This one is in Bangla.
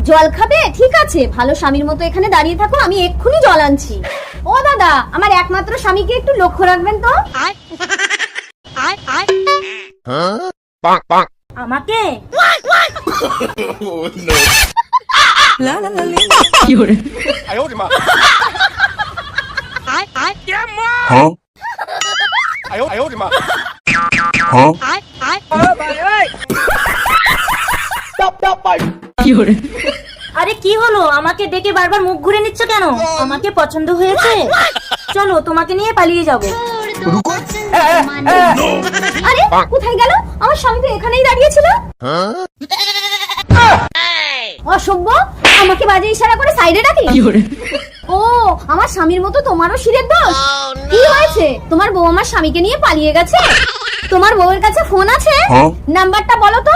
জল খাবে? ঠিক আছে, ভালো স্বামীর মতো এখানে দাঁড়িয়ে থাকো, আমি এক্ষুনি জল আনছি। ও দাদা, আমার একমাত্র স্বামীকে একটু লক্ষ্য রাখবেন তো। আমাকে আরে কি হলো, আমাকে ডেকে বারবার মুখ ঘুরে নিচ্ছ কেন? আমাকে পছন্দ হয়েছে? চলো তোমাকে নিয়ে পালিয়ে যাব। আরে কোথায় গেল? আমার স্বামী তো এখানেই দাঁড়িয়ে ছিল। অসভ্য, আমাকে বাজে ইশারা করে সাইডে ডাকি। ও, আমার স্বামীর মতো তোমারও শিরের দোষ? কি হয়েছে? তোমার বউ আমার স্বামীকে নিয়ে পালিয়ে গেছে? তোমার বউয়ের কাছে ফোন আছে? নাম্বারটা বলো তো।